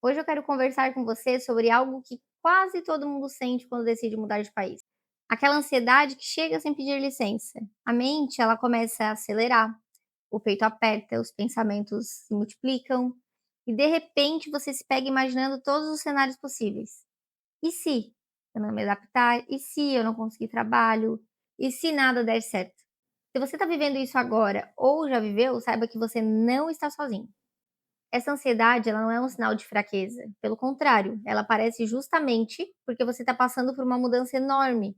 Hoje eu quero conversar com você sobre algo que quase todo mundo sente quando decide mudar de país. Aquela ansiedade que chega sem pedir licença. A mente, ela começa a acelerar, o peito aperta, os pensamentos se multiplicam e de repente você se pega imaginando todos os cenários possíveis. E se eu não me adaptar? E se eu não conseguir trabalho? E se nada der certo? Se você está vivendo isso agora ou já viveu, saiba que você não está sozinho. Essa ansiedade, ela não é um sinal de fraqueza, pelo contrário, ela aparece justamente porque você está passando por uma mudança enorme.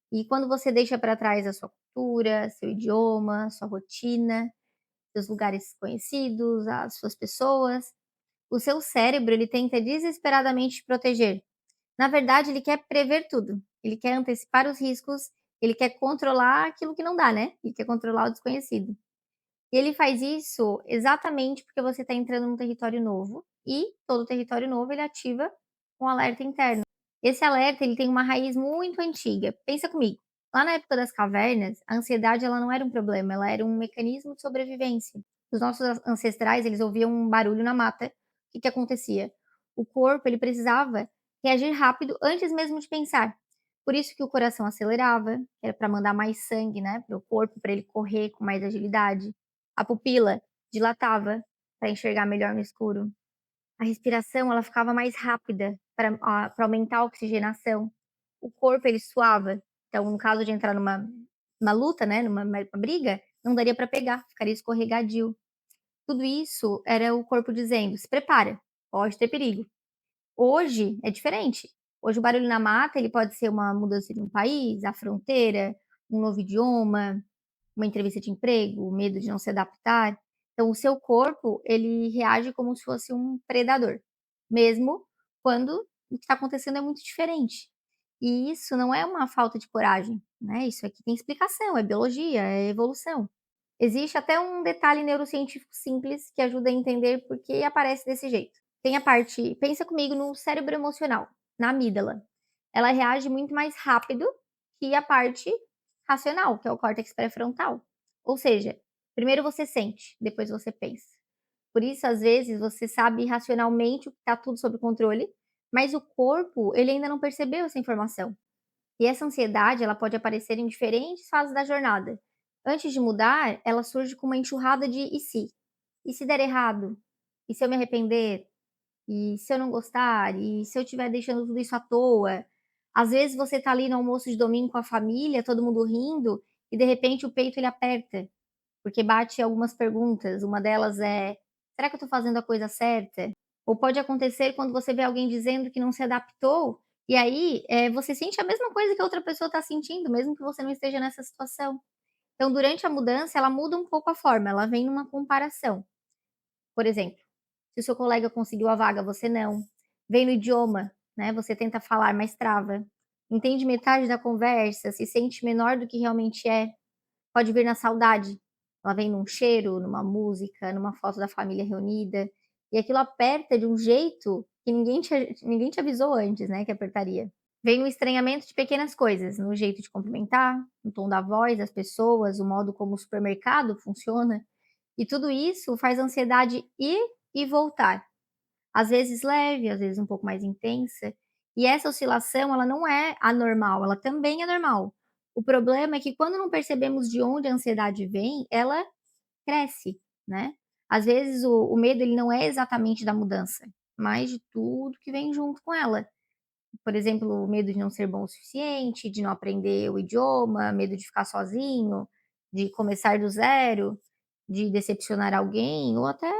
E quando você deixa para trás a sua cultura, seu idioma, sua rotina, seus lugares conhecidos, as suas pessoas, o seu cérebro ele tenta desesperadamente te proteger. Na verdade, ele quer prever tudo. Ele quer antecipar os riscos, ele quer controlar aquilo que não dá, né? Ele quer controlar o desconhecido. E ele faz isso exatamente porque você está entrando num território novo e todo território novo ele ativa um alerta interno. Esse alerta ele tem uma raiz muito antiga. Pensa comigo. Lá na época das cavernas, a ansiedade ela não era um problema, ela era um mecanismo de sobrevivência. Os nossos ancestrais, eles ouviam um barulho na mata. O que que acontecia? O corpo, ele precisava reagir rápido antes mesmo de pensar. Por isso que o coração acelerava, que era para mandar mais sangue, né, para o corpo, para ele correr com mais agilidade. A pupila dilatava para enxergar melhor no escuro. A respiração ela ficava mais rápida para aumentar a oxigenação. O corpo ele suava, então no caso de entrar numa luta, né, numa briga, não daria para pegar, ficaria escorregadio. Tudo isso era o corpo dizendo: "Se prepara, pode ter perigo". Hoje é diferente. Hoje o barulho na mata ele pode ser uma mudança de um país, a fronteira, um novo idioma, uma entrevista de emprego, o medo de não se adaptar. Então o seu corpo, ele reage como se fosse um predador, mesmo quando o que está acontecendo é muito diferente. E isso não é uma falta de coragem, né, isso aqui tem explicação, é biologia, é evolução. Existe até um detalhe neurocientífico simples que ajuda a entender por que aparece desse jeito. Tem a parte pensa comigo no cérebro emocional, na amígdala. Ela reage muito mais rápido que a parte racional, que é o córtex pré-frontal. Ou seja, primeiro você sente, depois você pensa. Por isso, às vezes, você sabe racionalmente que está tudo sob controle, mas o corpo, ele ainda não percebeu essa informação. E essa ansiedade, ela pode aparecer em diferentes fases da jornada. Antes de mudar, ela surge com uma enxurrada de "e se?". E se der errado? E se eu me arrepender? E se eu não gostar? E se eu estiver deixando tudo isso à toa? Às vezes você tá ali no almoço de domingo com a família, todo mundo rindo, e de repente o peito ele aperta, porque bate algumas perguntas. Uma delas é: será que eu tô fazendo a coisa certa? Ou pode acontecer quando você vê alguém dizendo que não se adaptou, e aí, você sente a mesma coisa que a outra pessoa está sentindo, mesmo que você não esteja nessa situação. Então, durante a mudança, ela muda um pouco a forma, ela vem numa comparação. Por exemplo, se o seu colega conseguiu a vaga, você não. Vem no idioma, né, você tenta falar, mas trava. Entende metade da conversa, se sente menor do que realmente é. Pode vir na saudade. Ela vem num cheiro, numa música, numa foto da família reunida, e aquilo aperta de um jeito que ninguém te avisou antes, né, que apertaria. Vem no estranhamento de pequenas coisas, no jeito de cumprimentar, no tom da voz das pessoas, o modo como o supermercado funciona, e tudo isso faz a ansiedade ir e voltar. Às vezes leve, às vezes um pouco mais intensa. E essa oscilação, ela não é anormal, ela também é normal. O problema é que quando não percebemos de onde a ansiedade vem, ela cresce, né. Às vezes o medo ele não é exatamente da mudança, mas de tudo que vem junto com ela. Por exemplo, o medo de não ser bom o suficiente, de não aprender o idioma, medo de ficar sozinho, de começar do zero, de decepcionar alguém ou até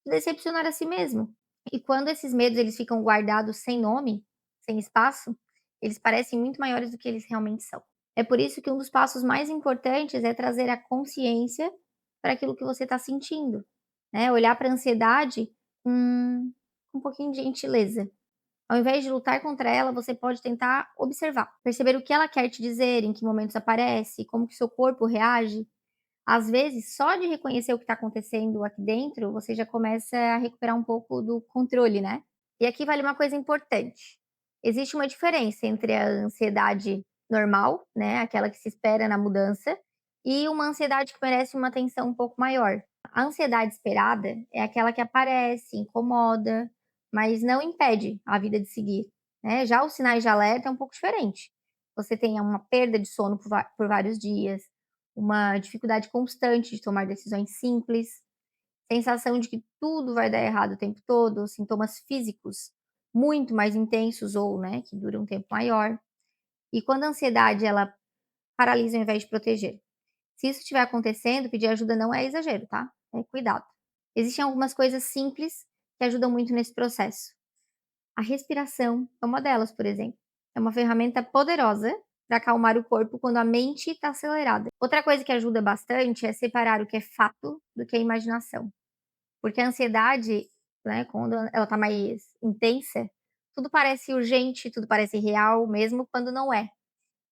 decepcionar a si mesmo. E quando esses medos eles ficam guardados sem nome, sem espaço, eles parecem muito maiores do que eles realmente são. É por isso que um dos passos mais importantes é trazer a consciência para aquilo que você está sentindo, né? Olhar para a ansiedade com um pouquinho de gentileza. Ao invés de lutar contra ela, você pode tentar observar, perceber o que ela quer te dizer, em que momentos aparece, como que seu corpo reage. Às vezes, só de reconhecer o que está acontecendo aqui dentro, você já começa a recuperar um pouco do controle, né. E aqui vale uma coisa importante, existe uma diferença entre a ansiedade normal, né, aquela que se espera na mudança, e uma ansiedade que merece uma atenção um pouco maior. A ansiedade esperada é aquela que aparece, incomoda, mas não impede a vida de seguir, né. Já os sinais de alerta é um pouco diferente. Você tem uma perda de sono por vários dias, uma dificuldade constante de tomar decisões simples, sensação de que tudo vai dar errado o tempo todo, sintomas físicos muito mais intensos ou, né, que duram um tempo maior. E quando a ansiedade ela paralisa ao invés de proteger. Se isso estiver acontecendo, pedir ajuda não é exagero, tá? É cuidado. Existem algumas coisas simples que ajudam muito nesse processo. A respiração é uma delas, por exemplo. É uma ferramenta poderosa para acalmar o corpo quando a mente está acelerada. Outra coisa que ajuda bastante é separar o que é fato do que é imaginação. Porque a ansiedade, né, quando ela está mais intensa, tudo parece urgente, tudo parece real, mesmo quando não é.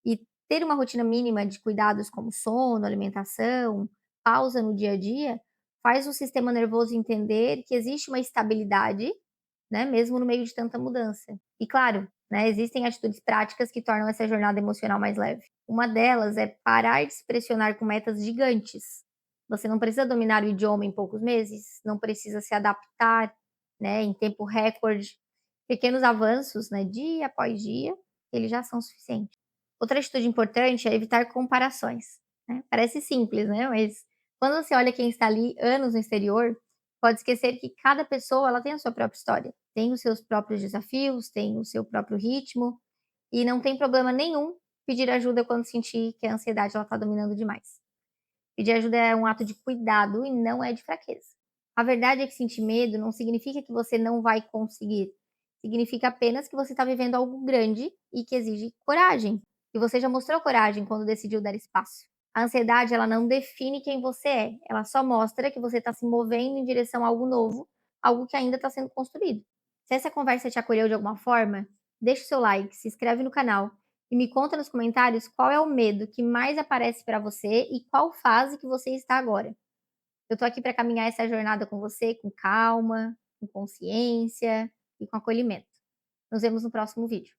E ter uma rotina mínima de cuidados como sono, alimentação, pausa no dia a dia, faz o sistema nervoso entender que existe uma estabilidade, né, mesmo no meio de tanta mudança. E claro, né, existem atitudes práticas que tornam essa jornada emocional mais leve. Uma delas é parar de se pressionar com metas gigantes. Você não precisa dominar o idioma em poucos meses, não precisa se adaptar, né, em tempo recorde. Pequenos avanços, né, dia após dia, eles já são suficientes. Outra atitude importante é evitar comparações, né. Parece simples, né, mas quando você olha quem está ali anos no exterior, pode esquecer que cada pessoa ela tem a sua própria história, tem os seus próprios desafios, tem o seu próprio ritmo, e não tem problema nenhum pedir ajuda quando sentir que a ansiedade ela está dominando demais. Pedir ajuda é um ato de cuidado e não é de fraqueza. A verdade é que sentir medo não significa que você não vai conseguir, significa apenas que você está vivendo algo grande e que exige coragem. E você já mostrou coragem quando decidiu dar espaço. A ansiedade, ela não define quem você é, ela só mostra que você está se movendo em direção a algo novo, algo que ainda está sendo construído. Se essa conversa te acolheu de alguma forma, deixa o seu like, se inscreve no canal e me conta nos comentários qual é o medo que mais aparece para você e qual fase que você está agora. Eu tô aqui para caminhar essa jornada com você com calma, com consciência e com acolhimento. Nos vemos no próximo vídeo.